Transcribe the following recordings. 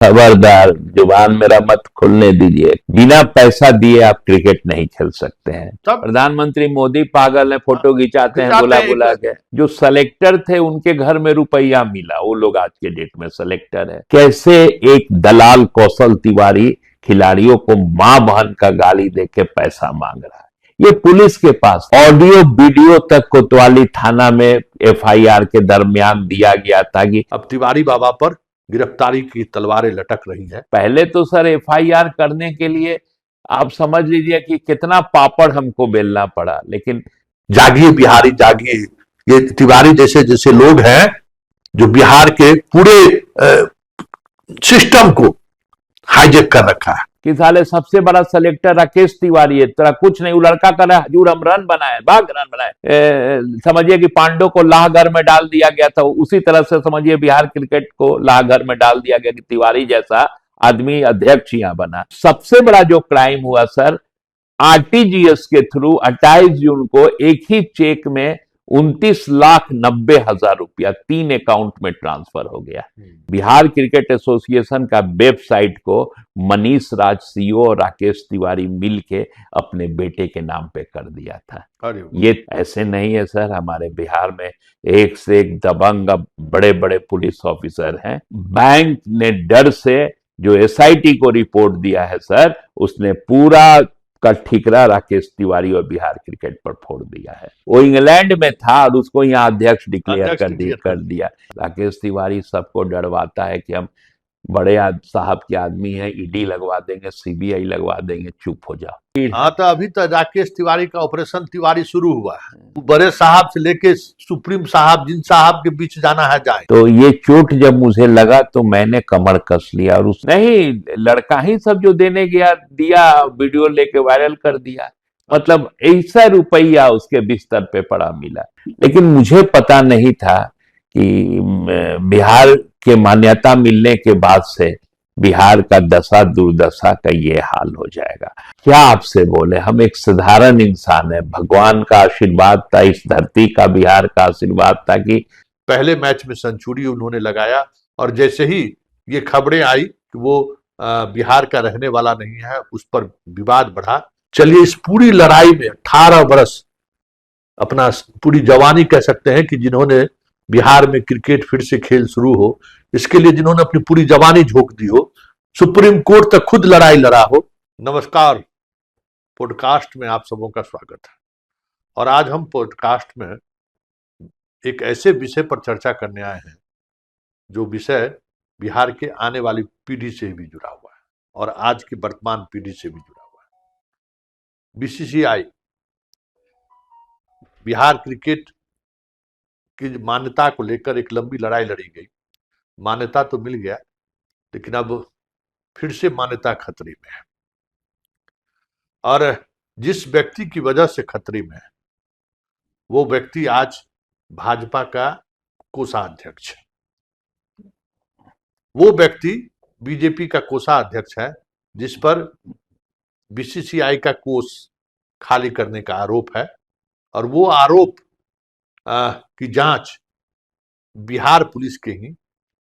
खबरदार, जुबान मेरा मत खोलने दीजिए। बिना पैसा दिए आप क्रिकेट नहीं खेल सकते हैं। प्रधानमंत्री मोदी पागल है, फोटो खिंचाते हैं बुला बुला के। जो सेलेक्टर थे उनके घर में रुपया मिला, वो लोग आज के डेट में सेलेक्टर है। कैसे एक दलाल कौशल तिवारी खिलाड़ियों को मां बहन का गाली देके पैसा मांग रहा है। ये पुलिस के पास ऑडियो वीडियो तक कोतवाली थाना में एफआईआर के दरमियान दिया गया था कि अब तिवारी बाबा पर गिरफ्तारी की तलवारें लटक रही हैं। पहले तो सर एफआईआर करने के लिए आप समझ लीजिए कि कितना पापड़ हमको बेलना पड़ा, लेकिन जागिए बिहारी जागिए। ये तिवारी जैसे जैसे लोग हैं जो बिहार के पूरे सिस्टम को हाईजेक कर रखा है। कि साले सबसे बड़ा सेलेक्टर राकेश तिवारी है, तेरा कुछ नहीं। वो लड़का कर रहा है हजूर, हम रन बनाए, भाग रन बनाए। समझिए कि पांडव को लाहघर में डाल दिया गया था, उसी तरह से समझिए बिहार क्रिकेट को लाहघर में डाल दिया गया कि तिवारी जैसा आदमी अध्यक्ष यहाँ बना। सबसे बड़ा जो क्राइम हुआ सर, आरटीजीएस के थ्रू 28 जून को एक ही चेक में 29,90,000 रुपया 3 अकाउंट में ट्रांसफर हो गया। बिहार क्रिकेट एसोसिएशन का वेबसाइट को मनीष राज सीओ और राकेश तिवारी मिल के अपने बेटे के नाम पे कर दिया था। ये ऐसे नहीं है सर, हमारे बिहार में एक से एक दबंग बड़े बड़े पुलिस ऑफिसर हैं। बैंक ने डर से जो एसआईटी को रिपोर्ट दिया है सर, उसने पूरा का ठिकरा राकेश तिवारी और बिहार क्रिकेट पर फोड़ दिया है। वो इंग्लैंड में था और उसको यहाँ अध्यक्ष डिक्लेयर कर दिया। राकेश तिवारी सबको डरवाता है कि हम बड़े साहब के आदमी हैं, ईडी लगवा देंगे, सीबीआई लगवा देंगे, चुप हो जाओ। हाँ, तो अभी तो राकेश तिवारी का ऑपरेशन तिवारी शुरू हुआ है। बड़े साहब से लेके सुप्रीम साहब, जिन साहब के बीच जाना है जाए। तो ये चोट जब मुझे लगा तो मैंने कमर कस लिया और उस नहीं, लड़का ही सब जो देने गया दिया, वीडियो लेके वायरल कर दिया। मतलब ऐसा रुपया उसके बिस्तर पे पड़ा मिला। लेकिन मुझे पता नहीं था कि बिहार के मान्यता मिलने के बाद से बिहार का दशा दुर्दशा का ये हाल हो जाएगा। क्या आपसे बोले, हम एक साधारण इंसान है। भगवान का आशीर्वाद था, इस धरती का, बिहार का आशीर्वाद था कि पहले मैच में सेंचुरी उन्होंने लगाया और जैसे ही ये खबरें आई कि वो बिहार का रहने वाला नहीं है, उस पर विवाद बढ़ा। चलिए, इस पूरी लड़ाई में 18 बरस अपना पूरी जवानी कह सकते हैं कि जिन्होंने बिहार में क्रिकेट फिर से खेल शुरू हो, इसके लिए जिन्होंने अपनी पूरी जवानी झोंक दी हो, सुप्रीम कोर्ट तक खुद लड़ाई लड़ा हो। नमस्कार, पॉडकास्ट में आप सबों का स्वागत है। और आज हम पॉडकास्ट में एक ऐसे विषय पर चर्चा करने आए हैं जो विषय बिहार के आने वाली पीढ़ी से भी जुड़ा हुआ है और आज की वर्तमान पीढ़ी से भी जुड़ा हुआ है। बीसीसीआई, बिहार क्रिकेट की मान्यता को लेकर एक लंबी लड़ाई लड़ी गई। मान्यता तो मिल गया, लेकिन अब फिर से मान्यता खतरे में है। और जिस व्यक्ति की वजह से खतरे में है, वो व्यक्ति आज भाजपा का कोषाध्यक्ष है। वो व्यक्ति बीजेपी का कोषाध्यक्ष है, जिस पर बीसीसीआई का कोष खाली करने का आरोप है। और वो आरोप की जांच बिहार पुलिस के ही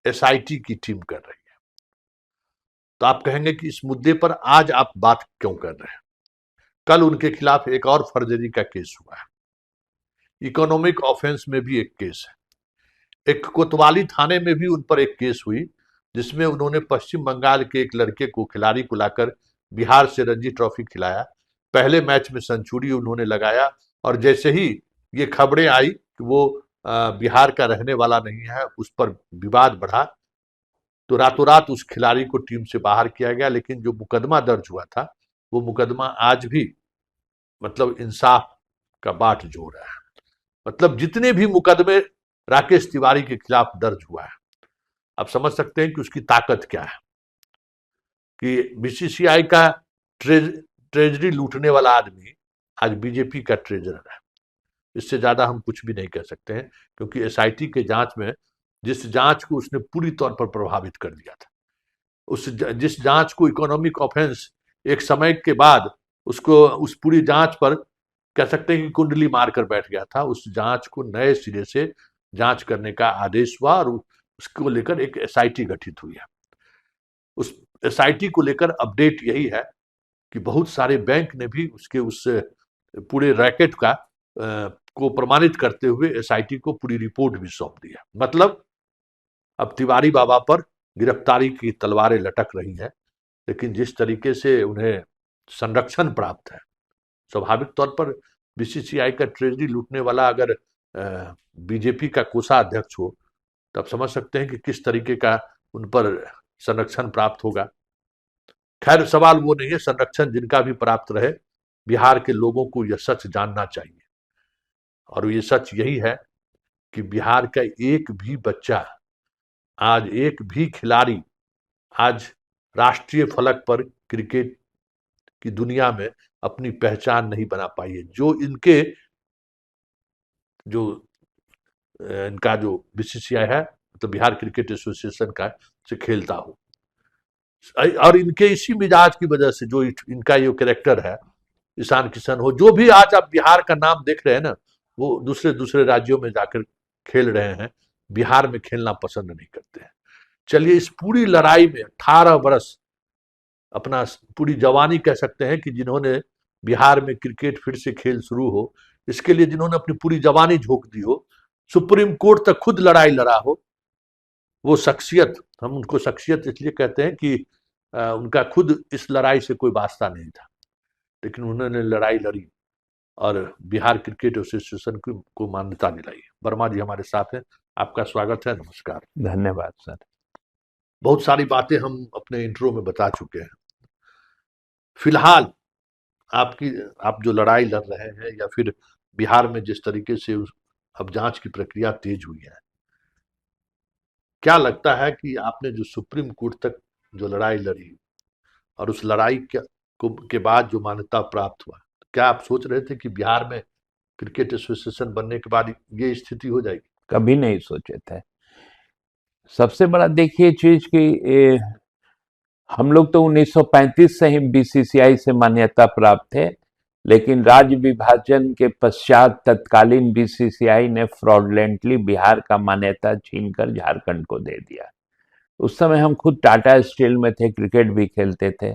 एसआईटी की टीम कर रही है। तो आप कहेंगे कि इस मुद्दे पर आज आप बात क्यों कर रहे हैं? कल उनके खिलाफ एक और फर्जरी का केस हुआ है। इकोनॉमिक ऑफेंस में भी एक केस है। एक कोतवाली थाने में भी उन पर एक केस हुई, जिसमें उन्होंने पश्चिम बंगाल के एक लड़के को, खिलाड़ी को लाकर बिहार से रणजी ट्रॉफी खिलाया। पहले मैच में सेंचुरी उन्होंने लगाया और जैसे ही ये खबरें आई कि वो बिहार का रहने वाला नहीं है, उस पर विवाद बढ़ा, तो रातों रात उस खिलाड़ी को टीम से बाहर किया गया। लेकिन जो मुकदमा दर्ज हुआ था, वो मुकदमा आज भी मतलब इंसाफ का बाट जोड़ रहा है। मतलब जितने भी मुकदमे राकेश तिवारी के खिलाफ दर्ज हुआ है, आप समझ सकते हैं कि उसकी ताकत क्या है। कि बीसीसीआई का ट्रेजरी लूटने वाला आदमी आज बीजेपी का ट्रेजरर है। इससे ज्यादा हम कुछ भी नहीं कह सकते हैं, क्योंकि एसआईटी के जांच में जिस जांच को उसने पूरी तौर पर प्रभावित कर दिया था, जिस जांच को इकोनॉमिक ऑफेंस एक समय के बाद उसको उस पूरी जांच पर कह सकते हैं कि कुंडली मारकर बैठ गया था, उस जांच को नए सिरे से जांच करने का आदेश हुआ और उसको लेकर एक एसआईटी गठित हुई है। उस एसआईटी को लेकर अपडेट यही है कि बहुत सारे बैंक ने भी उसके उस पूरे रैकेट का को प्रमाणित करते हुए एसआईटी को पूरी रिपोर्ट भी सौंप दी है। मतलब अब तिवारी बाबा पर गिरफ्तारी की तलवारें लटक रही हैं, लेकिन जिस तरीके से उन्हें संरक्षण प्राप्त है, स्वाभाविक तौर पर बीसीसीआई का ट्रेजरी लूटने वाला अगर बीजेपी का कोषाध्यक्ष हो, तब समझ सकते हैं कि किस तरीके का उन पर संरक्षण प्राप्त होगा। खैर, सवाल वो नहीं है, संरक्षण जिनका भी प्राप्त रहे, बिहार के लोगों को यह सच जानना चाहिए, और ये सच यही है कि बिहार का एक भी बच्चा, आज एक भी खिलाड़ी आज राष्ट्रीय फलक पर क्रिकेट की दुनिया में अपनी पहचान नहीं बना पाई है। जो इनका जो बीसीसीआई है, मतलब बिहार क्रिकेट एसोसिएशन का, से खेलता हो, और इनके इसी मिजाज की वजह से जो इनका ये कैरेक्टर है, ईशान किशन हो, जो भी आज आप बिहार का नाम देख रहे हैं ना, वो दूसरे दूसरे राज्यों में जाकर खेल रहे हैं, बिहार में खेलना पसंद नहीं करते हैं। चलिए, इस पूरी लड़ाई में 18 वर्ष, अपना पूरी जवानी कह सकते हैं कि जिन्होंने बिहार में क्रिकेट फिर से खेल शुरू हो, इसके लिए जिन्होंने अपनी पूरी जवानी झोंक दी हो, सुप्रीम कोर्ट तक खुद लड़ाई लड़ा हो, वो शख्सियत, हम उनको शख्सियत इसलिए कहते हैं कि उनका खुद इस लड़ाई से कोई वास्ता नहीं था, लेकिन उन्होंने लड़ाई लड़ी और बिहार क्रिकेट एसोसिएशन को मान्यता दिलाई। वर्मा जी हमारे साथ हैं, आपका स्वागत है, नमस्कार। धन्यवाद सर। बहुत सारी बातें हम अपने इंट्रो में बता चुके हैं। फिलहाल आप जो लड़ाई लड़ रहे हैं, या फिर बिहार में जिस तरीके से अब जांच की प्रक्रिया तेज हुई है, क्या लगता है कि आपने जो सुप्रीम कोर्ट तक जो लड़ाई लड़ी, और उस लड़ाई के बाद जो मान्यता प्राप्त हुआ, क्या आप सोच रहे थे कि बिहार में क्रिकेट एसोसिएशन बनने के बाद ये स्थिति हो जाएगी? कभी नहीं सोचे थे। सबसे बड़ा देखिए चीज कि हम लोग तो 1935 से ही बीसीसीआई से मान्यता प्राप्त थे, लेकिन राज्य विभाजन के पश्चात तत्कालीन बीसीसीआई ने फ्रॉडलेंटली बिहार का मान्यता छीनकर झारखंड को दे दिया। उस समय हम खुद टाटा स्टील में थे, क्रिकेट भी खेलते थे,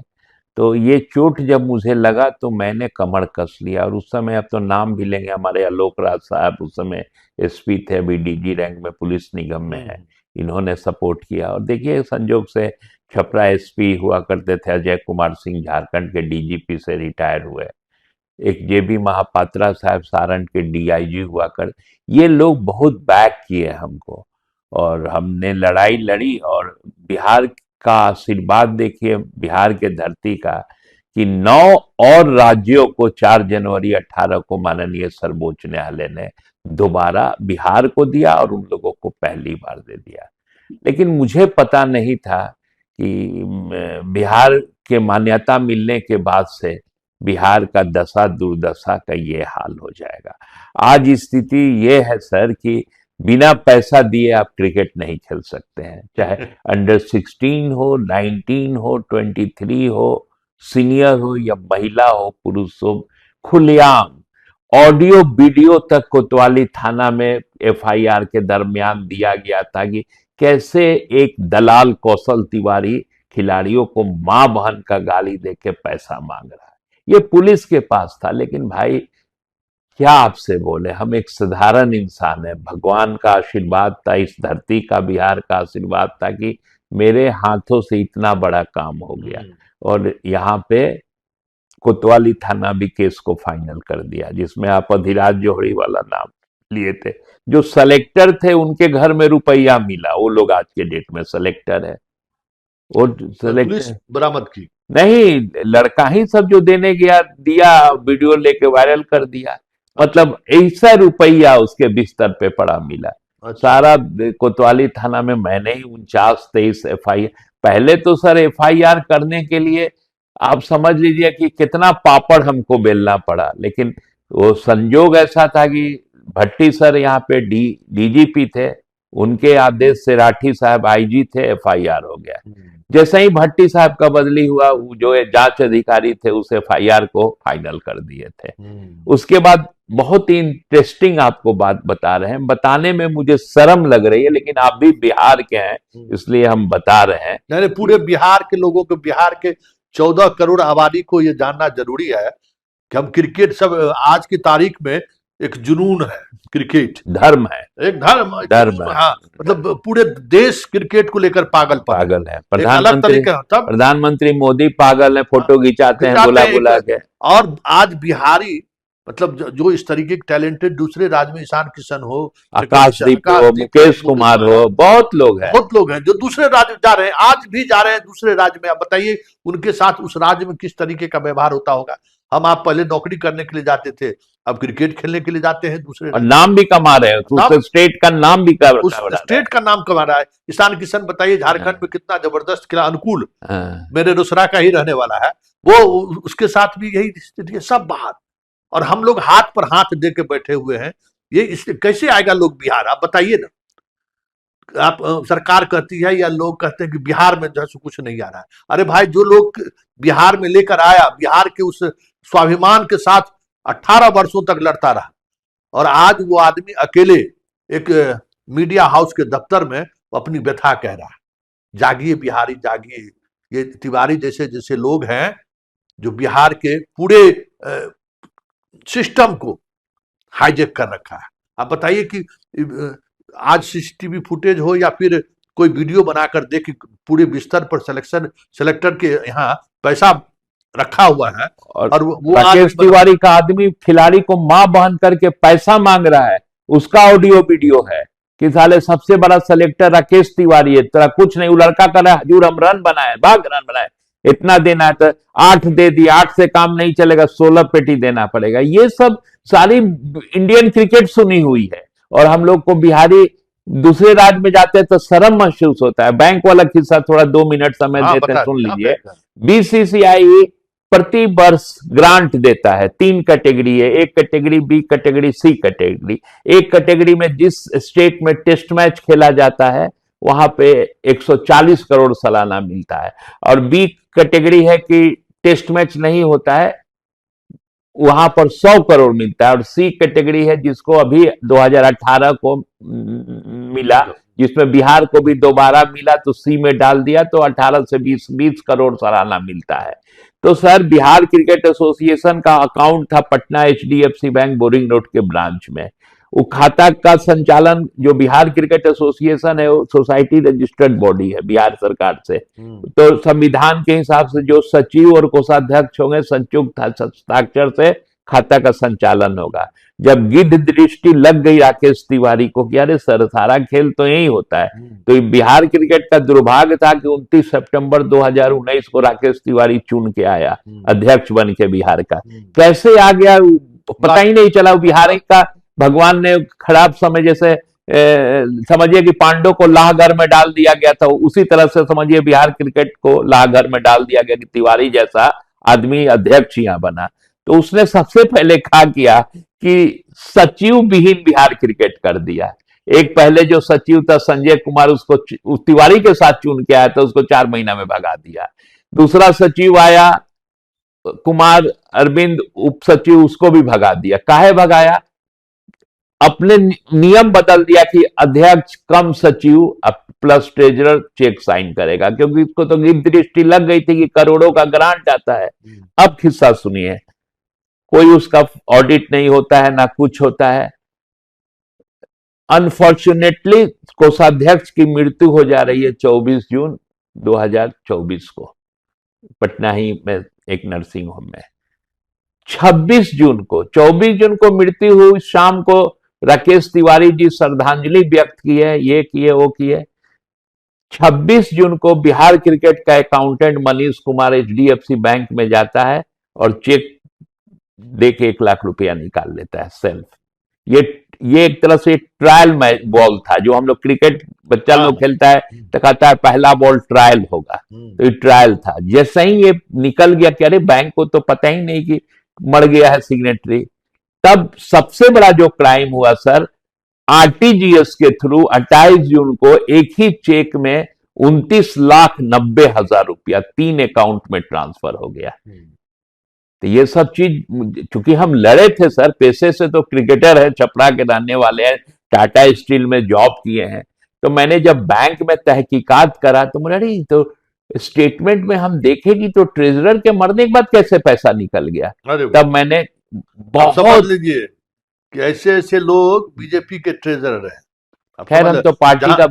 तो ये चोट जब मुझे लगा तो मैंने कमर कस लिया। और उस समय, अब तो नाम भी लेंगे, हमारे आलोक राज साहब उस समय एसपी थे, अभी डीजी रैंक में पुलिस निगम में है, इन्होंने सपोर्ट किया। और देखिए, संजोग से छपरा एसपी हुआ करते थे अजय कुमार सिंह, झारखंड के डीजीपी से रिटायर हुए। एक जेबी महापात्रा साहब सारण के डीआईजी हुआ कर, ये लोग बहुत बैक किए हमको, और हमने लड़ाई लड़ी। और बिहार का आशीर्वाद देखिए, बिहार के धरती का, कि 9 और राज्यों को 4 जनवरी 18 को माननीय सर्वोच्च न्यायालय ने दोबारा बिहार को दिया, और उन लोगों को पहली बार दे दिया। लेकिन मुझे पता नहीं था कि बिहार के मान्यता मिलने के बाद से बिहार का दशा दुर्दशा का ये हाल हो जाएगा। आज स्थिति ये है सर कि बिना पैसा दिए आप क्रिकेट नहीं खेल सकते हैं, चाहे अंडर 16 हो, 19 हो, 23 हो, सीनियर हो या महिला हो, पुरुष हो, खुलेआम ऑडियो वीडियो तक कोतवाली थाना में एफआईआर के दरमियान दिया गया था कि कैसे एक दलाल कौशल तिवारी खिलाड़ियों को मां बहन का गाली देके पैसा मांग रहा है। ये पुलिस के पास था। लेकिन भाई, क्या आपसे बोले, हम एक साधारण इंसान है, भगवान का आशीर्वाद था, इस धरती का, बिहार का आशीर्वाद था कि मेरे हाथों से इतना बड़ा काम हो गया। और यहाँ पे कोतवाली थाना भी केस को फाइनल कर दिया, जिसमें आप अधिराज जोहरी वाला नाम लिए थे। जो सेलेक्टर थे, उनके घर में रुपया मिला, वो लोग आज के डेट में सेलेक्टर है। और पुलिस बरामद की नहीं, लड़का ही सब जो देने गया दिया, वीडियो लेके वायरल कर दिया। मतलब ऐसा रुपया उसके बिस्तर पे पड़ा मिला। सारा कोतवाली थाना में मैंने ही 49-23 एफआईआर, पहले तो सर एफआईआर करने के लिए आप समझ लीजिए कि कितना पापड़ हमको बेलना पड़ा। लेकिन वो संजोग ऐसा था कि भट्टी सर यहाँ पे डीजीपी थे, उनके आदेश से राठी साहब आईजी थे, एफआईआर हो गया। जैसे ही भट्टी साहब का बदली हुआ, वो जो जांच अधिकारी थे उस एफआईआर को फाइनल कर दिए थे। उसके बाद बहुत ही इंटरेस्टिंग आपको बात बता रहे हैं, बताने में मुझे शर्म लग रही है, लेकिन आप भी बिहार के हैं इसलिए हम बता रहे हैं। नहीं, पूरे बिहार के लोगों को, बिहार के 14 करोड़ आबादी को ये जानना जरूरी है कि हम क्रिकेट सब आज की तारीख में एक जुनून है, क्रिकेट धर्म है, एक धर्म है। हाँ, मतलब पूरे देश क्रिकेट को लेकर पागल है। प्रधानमंत्री मोदी पागल है, फोटो खिंचाते हैं बुला बुला के। और आज बिहारी मतलब जो इस तरीके के टैलेंटेड दूसरे राज्य में, ईशान किशन हो, आकाशदीप हो, मुकेश कुमार हो, बहुत लोग हैं जो दूसरे राज्य जा रहे हैं, आज भी जा रहे हैं दूसरे राज्य में। आप बताइए उनके साथ उस राज्य में किस तरीके का व्यवहार होता होगा। हम आप पहले नौकरी करने के लिए जाते थे, अब क्रिकेट खेलने के लिए जाते हैं दूसरे, और नाम भी कमा रहे हैं, स्टेट का नाम भी स्टेट का नाम कमा रहा है। ईशान किशन बताइए झारखंड में कितना जबरदस्त खेला, अनुकूल मेरे रोसड़ा का ही रहने वाला है वो, उसके साथ भी यही स्थिति है, सब बाहर। और हम लोग हाथ पर हाथ दे के बैठे हुए हैं। ये इससे कैसे आएगा लोग बिहार, आप बताइए ना। आप सरकार कहती है या लोग कहते हैं कि बिहार में जैसे कुछ नहीं आ रहा है। अरे भाई, जो लोग बिहार में लेकर आया, बिहार के उस स्वाभिमान के साथ 18 वर्षों तक लड़ता रहा, और आज वो आदमी अकेले एक मीडिया हाउस के दफ्तर में अपनी व्यथा कह रहा है। जागिए बिहारी जागिए। ये तिवारी जैसे जैसे लोग हैं जो बिहार के पूरे सिस्टम को हाईजेक कर रखा है। आप बताइए कि आज सीसीटीवी फुटेज हो या फिर कोई वीडियो बनाकर देख, पूरे बिस्तर पर सेलेक्टर के यहाँ पैसा रखा हुआ है, और वो राकेश तिवारी का आदमी खिलाड़ी को मां बहन करके पैसा मांग रहा है, उसका ऑडियो वीडियो है कि साले सबसे बड़ा सेलेक्टर राकेश तिवारी है, तेरा कुछ नहीं। वो लड़का कर रहा है, हजूर हम रन बनाए, भाग रन बनाए, इतना देना है तो 8 दे दिया, 8 से काम नहीं चलेगा, 16 पेटी देना पड़ेगा। ये सब सारी इंडियन क्रिकेट सुनी हुई है, और हम लोग को बिहारी दूसरे राज्य में जाते हैं तो शर्म महसूस होता है। बैंक वाला किस्सा थोड़ा 2 मिनट समय देते हैं, सुन लीजिए। बीसीसीआई प्रति वर्ष ग्रांट देता है, 3 कैटेगरी है, एक कैटेगरी, बी कैटेगरी, सी कैटेगरी। एक कैटेगरी में जिस स्टेट में टेस्ट मैच खेला जाता है वहां पे 140 करोड़ सालाना मिलता है, और बी कैटेगरी है कि टेस्ट मैच नहीं होता है, वहां पर 100 करोड़ मिलता है, और सी कैटेगरी है जिसको अभी 2018 को मिला, जिसमें बिहार को भी दोबारा मिला तो सी में डाल दिया, तो 18 से 20 करोड़ सालाना मिलता है। तो सर, बिहार क्रिकेट एसोसिएशन का अकाउंट था Patna HDFC bank boring road के ब्रांच में। वो खाता का संचालन जो बिहार क्रिकेट एसोसिएशन है, वो सोसाइटी रजिस्टर्ड बॉडी है बिहार सरकार से। तो संविधान के हिसाब से जो सचिव और कोषाध्यक्ष होंगे, संयुक्त हस्ताक्षर से खाता का संचालन होगा। जब गिद्ध दृष्टि लग गई राकेश तिवारी को कि अरे सर, सारा खेल तो यही होता है, तो बिहार क्रिकेट का दुर्भाग्य था कि 29 सितंबर 2019 को राकेश तिवारी चुन के आया अध्यक्ष बन के बिहार का। कैसे आ गया पता ही नहीं चला। बिहार का भगवान ने खराब समय, जैसे समझिए कि पांडव को लाहघर में डाल दिया गया था, उसी तरह से समझिए बिहार क्रिकेट को लाहघर में डाल दिया गया कि तिवारी जैसा आदमी अध्यक्ष यहाँ बना। तो उसने सबसे पहले क्या किया कि सचिव विहीन बिहार क्रिकेट कर दिया। एक पहले जो सचिव था संजय कुमार, उसको तिवारी के साथ चुन के आया था, उसको 4 महीना में भगा दिया। दूसरा सचिव आया कुमार अरविंद उप सचिव, उसको भी भगा दिया। काहे भगाया? अपने नियम बदल दिया कि अध्यक्ष कम सचिव प्लस ट्रेजरर चेक साइन करेगा, क्योंकि इसको तो गिद्ध दृष्टि लग गई थी कि करोड़ों का ग्रांट आता है। अब किस्सा सुनिए, कोई उसका ऑडिट नहीं होता है, ना कुछ होता है। अनफॉर्चुनेटली कोषाध्यक्ष की मृत्यु हो जा रही है 24 जून 2024 को, पटना ही में एक नर्सिंग होम में। 26 जून को, 24 जून को मृत्यु हुई, शाम को राकेश तिवारी जी श्रद्धांजलि व्यक्त की है, ये किए वो किए। 26 जून को बिहार क्रिकेट का accountant Manish Kumar HDFC bank में जाता है और चेक देके 1 लाख रुपया निकाल लेता है सेल्फ। ये एक तरह से ट्रायल बॉल था, जो हम लोग क्रिकेट बच्चा लोग खेलता है तो कहता है पहला बॉल ट्रायल होगा, तो ये ट्रायल था। जैसे ही ये निकल गया कि अरे बैंक को तो पता ही नहीं कि मर गया है सिग्नेटरी, तब सबसे बड़ा जो क्राइम हुआ सर, आरटीजीएस के थ्रू 28 जून को एक ही चेक में 29,90,000 रुपया 3 अकाउंट में ट्रांसफर हो गया। तो ये सब चीज, चूंकि हम लड़े थे सर, पेशे से तो क्रिकेटर है, छपरा के रहने वाले हैं, टाटा स्टील में जॉब किए हैं, तो मैंने जब बैंक में तहकीकात करा तो मुझे अरे तो स्टेटमेंट में हम देखेगी तो ट्रेजरर के मरने के बाद कैसे पैसा निकल गया। तब मैंने आप समझ लीजिए कि ऐसे ऐसे लोग बीजेपी के ट्रेजरर हैं। खैर हम तो पार्टी का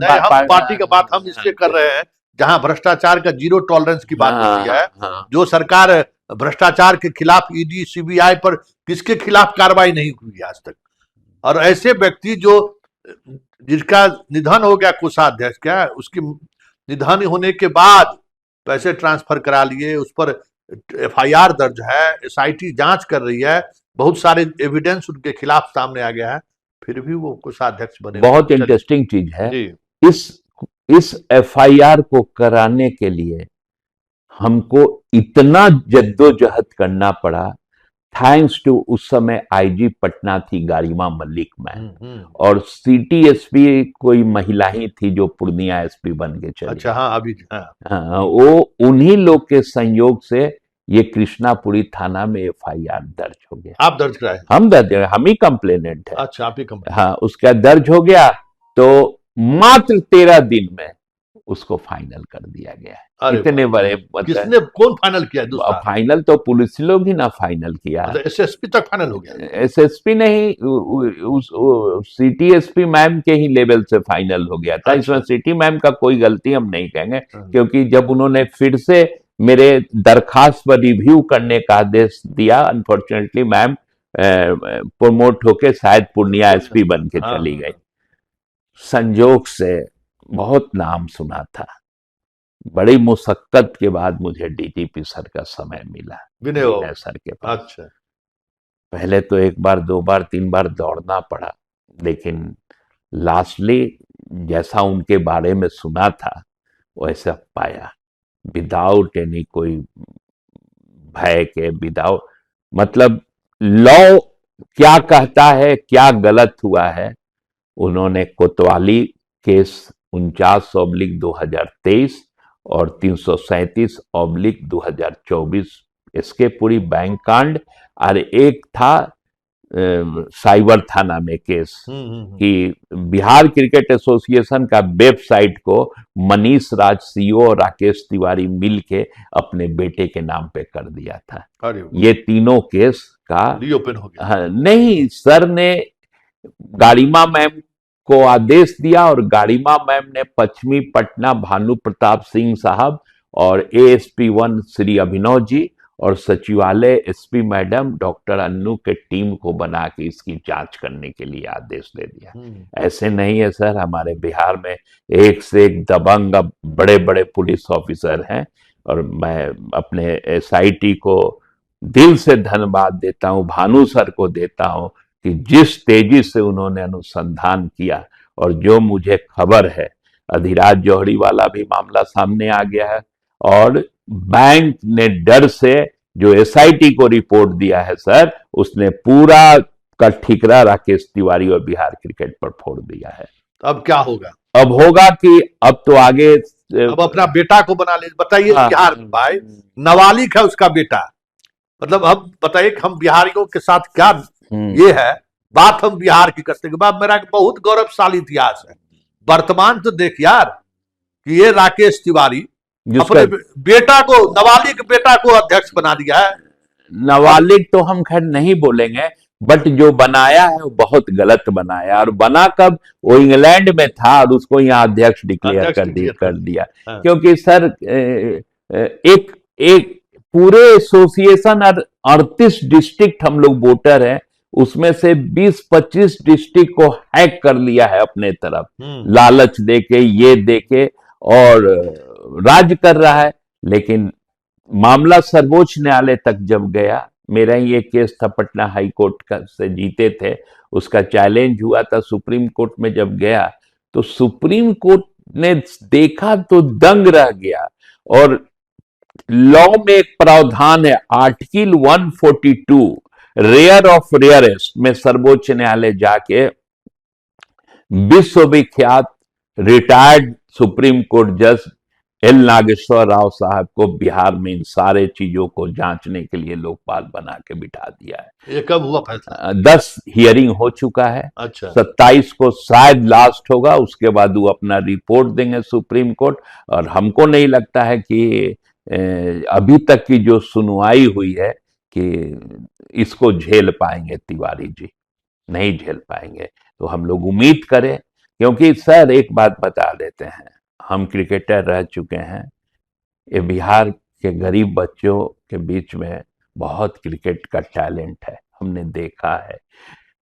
पार्टी का बात हम इसलिए कर रहे हैं जहां भ्रष्टाचार का जीरो टॉलरेंस की बात होती है। जो सरकार भ्रष्टाचार के खिलाफ ईडी सीबीआई पर किसके खिलाफ कार्रवाई नहीं हुई आज तक, और ऐसे व्यक्ति जो जिसका निधन हो गया कोषाध्यक्ष, क्या उसकी निधन होने के बाद पैसे ट्रांसफर करा लिए, उस पर एफआईआर दर्ज है, एसआईटी जांच कर रही है, बहुत सारे एविडेंस उनके खिलाफ सामने आ गया है, फिर भी वो कोषाध्यक्ष बने। बहुत इंटरेस्टिंग चीज है, इस एफआईआर को कराने के लिए हमको इतना जद्दोजहद करना पड़ा, थैंक्स टू उस समय आईजी पटना थी गारिमा मलिक मैम, और सिटी एसपी कोई महिला ही थी जो पूर्णिया एसपी बन के चली। अच्छा, हाँ, अभी हाँ, वो उन्हीं लोग के संयोग से ये कृष्णापुरी थाना में एफआईआर दर्ज हो गया। आप दर्ज कराए? हम ही कंप्लेनेंट है। अच्छा, आप ही कंप्लेनेंट? हाँ, उसका दर्ज हो गया तो मात्र 13 दिन में उसको फाइनल कर दिया गया है। इतने बड़े किसने, कौन फाइनल किया? दूसरा फाइनल तो पुलिस लोग ही ना फाइनल किया, एसएसपी तक फाइनल हो गया। एसएसपी नहीं, सिटी एसपी मैम के ही लेवल से फाइनल हो गया था। अच्छा। इसमें सिटी मैम का कोई गलती हम नहीं कहेंगे, क्योंकि जब उन्होंने फिर से मेरे दरखास्त पर रिव्यू करने का आदेश दिया, अनफॉर्चुनेटली मैम प्रमोट होके शायद पूर्णिया एसपी बन के चली गई। संजोग से बहुत नाम सुना था, बड़ी मुशक्कत के बाद मुझे डीजीपी सर का समय मिला, विनय सर के पास। अच्छा। पहले तो 1 बार 2 बार 3 बार दौड़ना पड़ा, लेकिन लास्टली जैसा उनके बारे में सुना था वैसा पाया, विदाउट एनी कोई भय के, विदाउट मतलब लॉ क्या कहता है, क्या गलत हुआ है। उन्होंने कोतवाली केस 49/2023 और 337/2024 इसके पूरी बैंक कांड, और एक था साइबर थाना में केस कि बिहार क्रिकेट एसोसिएशन का वेबसाइट को मनीष राज सीओ और राकेश तिवारी मिल के अपने बेटे के नाम पे कर दिया था। ये तीनों केस का रीओपन हो गया। हाँ, नहीं, सर ने गारिमा मैम को आदेश दिया और गारिमा मैम ने पश्चिमी पटना भानु प्रताप सिंह साहब और एएसपी 1 श्री अभिनव जी और सचिवालय एसपी मैडम डॉक्टर अन्नू के टीम को बना के इसकी जांच करने के लिए आदेश दे दिया। ऐसे नहीं है सर, हमारे बिहार में एक से एक दबंग बड़े बड़े पुलिस ऑफिसर हैं, और मैं अपने एसआईटी को दिल से धन्यवाद देता हूं, भानु सर को देता हूं कि जिस तेजी से उन्होंने अनुसंधान किया, और जो मुझे खबर है अधिराज जौहरी वाला भी मामला सामने आ गया है, और बैंक ने डर से जो एसआईटी को रिपोर्ट दिया है सर, उसने पूरा का ठिकरा राकेश तिवारी और बिहार क्रिकेट पर फोड़ दिया है। अब क्या होगा? अब होगा कि अब तो आगे अब अपना बेटा को बना ले। बताइए, बिहार भाई नाबालिग है उसका बेटा, मतलब अब बताइए कि हम बिहारियों के साथ क्या ये है बात। हम बिहार की करते हैं, बात मेरा बहुत गौरवशाली इतिहास है। वर्तमान तो देख यार कि ये राकेश तिवारी अपने बेटा को, नाबालिग बेटा को अध्यक्ष बना दिया है। नाबालिग तो हम खैर नहीं बोलेंगे, बट जो बनाया है वो बहुत गलत बनाया, और बना कब, वो इंग्लैंड में था और उसको यहाँ अध्यक्ष डिक्लेयर कर दिया। हाँ। क्योंकि सर एक पूरे एसोसिएशन और 38 डिस्ट्रिक्ट हम लोग वोटर हैं, उसमें से 20-25 डिस्ट्रिक्ट को हैक कर लिया है अपने तरफ, लालच देके, ये देके, और राज कर रहा है। लेकिन मामला सर्वोच्च न्यायालय तक जब गया, मेरा ये केस था पटना हाई कोर्ट से जीते थे, उसका चैलेंज हुआ था सुप्रीम कोर्ट में, जब गया तो सुप्रीम कोर्ट ने देखा तो दंग रह गया। और लॉ में एक प्रावधान है, आर्टिकल 142 रेयर ऑफ रेयरेस्ट में सर्वोच्च न्यायालय जाके विश्वविख्यात रिटायर्ड सुप्रीम कोर्ट जज एल नागेश्वर राव साहब को बिहार में इन सारे चीजों को जांचने के लिए लोकपाल बना के बिठा दिया है। ये कब हुआ फैसला? 10 हियरिंग हो चुका है। अच्छा। 27 को शायद लास्ट होगा, उसके बाद वो अपना रिपोर्ट देंगे सुप्रीम कोर्ट। और हमको नहीं लगता है कि अभी तक की जो सुनवाई हुई है कि इसको झेल पाएंगे तिवारी जी, नहीं झेल पाएंगे। तो हम लोग उम्मीद करें, क्योंकि सर एक बात बता देते हैं, हम क्रिकेटर रह चुके हैं, ये बिहार के गरीब बच्चों के बीच में बहुत क्रिकेट का टैलेंट है, हमने देखा है।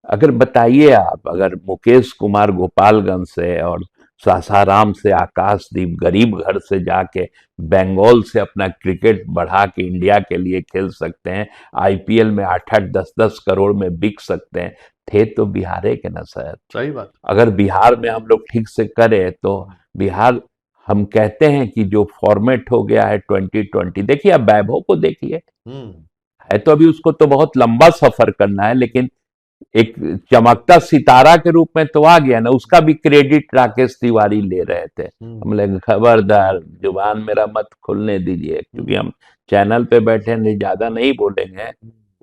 अगर बताइए आप, अगर मुकेश कुमार गोपालगंज से और सासाराम से आकाशदीप गरीब घर से जाके बंगाल से अपना क्रिकेट बढ़ा के इंडिया के लिए खेल सकते हैं, आईपीएल में 8-8 10-10 करोड़ में बिक सकते हैं, थे तो बिहार के ना सर। सही बात। अगर बिहार में हम लोग ठीक से करें तो बिहार, हम कहते हैं कि जो फॉर्मेट हो गया है 2020, देखिए अब वैभव को देखिए, है तो अभी उसको तो बहुत लंबा सफर करना है, लेकिन एक चमकता सितारा के रूप में तो आ गया ना। उसका भी क्रेडिट राकेश तिवारी ले रहे थे। हम लोग खबरदार जुबान मेरा मत खोलने दीजिए, क्योंकि हम चैनल पे बैठे नहीं, ज्यादा नहीं बोलेंगे।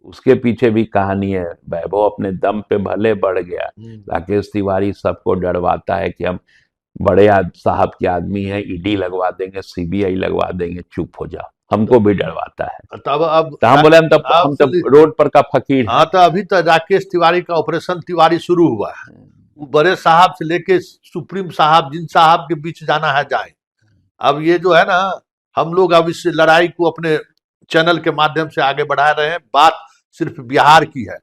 उसके पीछे भी कहानी है। वैभव अपने दम पे भले बढ़ गया, राकेश तिवारी सबको डरवाता है कि हम बड़े साहब के आदमी हैं, ईडी लगवा देंगे, सीबीआई लगवा देंगे, चुप हो जाओ। हमको भी डरवाता है। तब अब तो हम बोले हम तो रोड पर का फकीर हैं। हाँ, तो अभी तो राकेश तिवारी का ऑपरेशन तिवारी शुरू हुआ है। वो बड़े साहब से लेके सुप्रीम साहब, जिन साहब के बीच जाना है जाए। अब ये जो है ना, हम लोग अब इस लड़ाई को अपने चैनल के माध्यम से आगे बढ़ा रहे हैं। बात सिर्फ बिहार की है,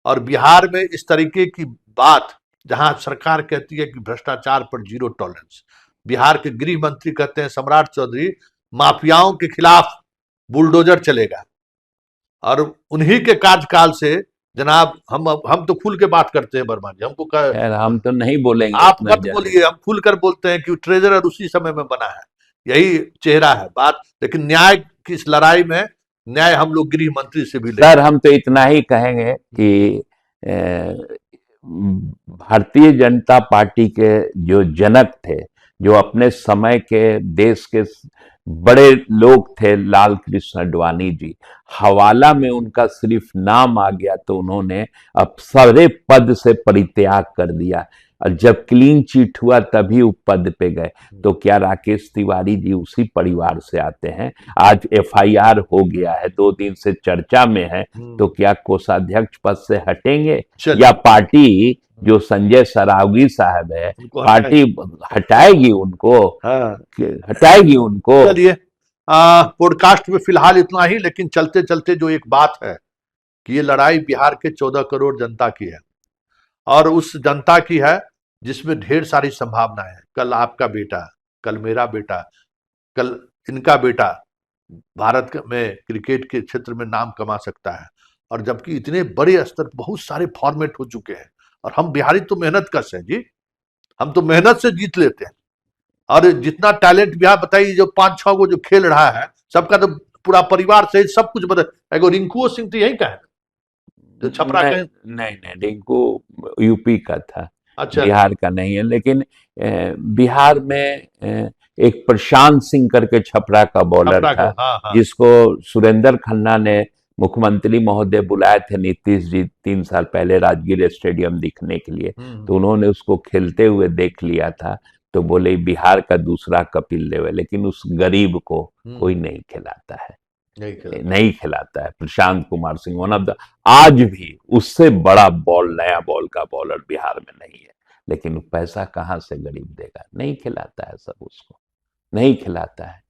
और बिहार में इस तरीके की बात, जहां सरकार कहती है कि भ्रष्टाचार पर 0 टॉलरेंस, बिहार के गृह मंत्री कहते हैं सम्राट चौधरी माफियाओं के खिलाफ बुलडोजर चलेगा, और उन्हीं के कार्यकाल से जनाब हम तो खुल के बात करते हैं वर्मा जी, हमको हम तो नहीं बोलेंगे, आप मत बोलिए, हम खुल कर बोलते हैं कि ट्रेजरर उसी समय में बना है, यही चेहरा है बात। लेकिन न्याय की इस लड़ाई में न्याय हम लोग गृह मंत्री से भी सर, हम तो इतना ही कहेंगे कि भारतीय जनता पार्टी के जो जनक थे, जो अपने समय के देश के बड़े लोग थे, लाल कृष्ण आडवाणी जी, हवाला में उनका सिर्फ नाम आ गया तो उन्होंने अब सारे पद से परित्याग कर दिया, और जब क्लीन चिट हुआ तभी वो पद पे गए। तो क्या राकेश तिवारी जी उसी परिवार से आते हैं? आज एफआईआर हो गया है, 2 दिन से चर्चा में है, तो क्या कोषाध्यक्ष पद से हटेंगे, या पार्टी जो संजय सरावगी साहब है, पार्टी हटाएगी उनको? हाँ, हटाएगी उनको। चलिए, पॉडकास्ट में फिलहाल इतना ही, लेकिन चलते चलते जो एक बात है कि ये लड़ाई बिहार के 14 करोड़ जनता की है, और उस जनता की है जिसमें ढेर सारी संभावनाएं हैं। कल आपका बेटा, कल मेरा बेटा, कल इनका बेटा भारत में क्रिकेट के क्षेत्र में नाम कमा सकता है। और जबकि इतने बड़े स्तर, बहुत सारे फॉर्मेट हो चुके हैं, और हम बिहारी तो मेहनत कश हैं जी, हम तो मेहनत से जीत लेते हैं। और जितना टैलेंट बिहार, बताइए जो 5-6 को जो खेल रहा है, सबका तो पूरा परिवार से सब कुछ बदल। एगो रिंकू सिंह तो यही का है, जो छपरा का। नहीं, रिंकू यूपी का था। अच्छा, बिहार का नहीं है। लेकिन बिहार में एक प्रशांत सिंह करके छपरा का बॉलर था, हाँ। जिसको सुरेंद्र खन्ना ने, मुख्यमंत्री महोदय बुलाए थे नीतीश जी 3 साल पहले राजगीर स्टेडियम दिखने के लिए, तो उन्होंने उसको खेलते हुए देख लिया था, तो बोले बिहार का दूसरा कपिल देव है। लेकिन उस गरीब को कोई नहीं खिलाता है, नहीं खिलाता है। Prashant Kumar Singh one of the, आज भी उससे बड़ा नया बॉल का बॉलर बिहार में नहीं है। लेकिन पैसा कहां से गरीब देगा? नहीं खिलाता है, सब उसको नहीं खिलाता है।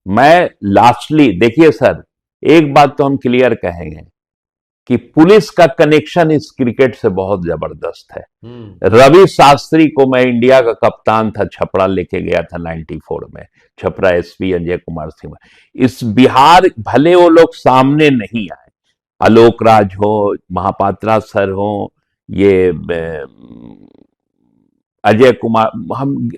मैं लास्टली, देखिए सर, एक बात तो हम क्लियर कहेंगे कि पुलिस का कनेक्शन इस क्रिकेट से बहुत जबरदस्त है। रवि शास्त्री को मैं इंडिया का कप्तान था, छपरा लेके गया था 94 में, छपरा एसपी अजय कुमार सिंह। इस बिहार, भले वो लोग सामने नहीं आए, आलोक राज हो, महापात्रा सर हो, ये अजय कुमार, हम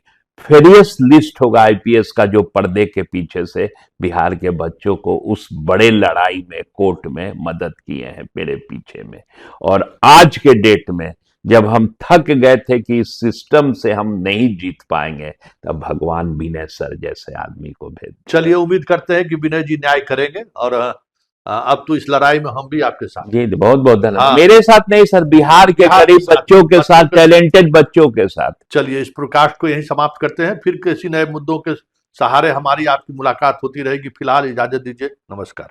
फेरियस लिस्ट होगा आईपीएस का जो पर्दे के पीछे से बिहार के बच्चों को उस बड़े लड़ाई में कोर्ट में मदद किए हैं मेरे पीछे में। और आज के डेट में जब हम थक गए थे कि इस सिस्टम से हम नहीं जीत पाएंगे, तब भगवान विनय सर जैसे आदमी को भेज। चलिए, उम्मीद करते हैं कि विनय जी न्याय करेंगे, और अब तो इस लड़ाई में हम भी आपके साथ। जी बहुत बहुत धन्यवाद। हाँ। मेरे साथ नहीं सर, बिहार के बिहार के गरीब साथ, बच्चों के बच्चों साथ, के- टैलेंटेड बच्चों के साथ। चलिए, इस प्रकाश को यहीं समाप्त करते हैं, फिर किसी नए मुद्दों के सहारे हमारी आपकी मुलाकात होती रहेगी। फिलहाल इजाजत दीजिए, नमस्कार।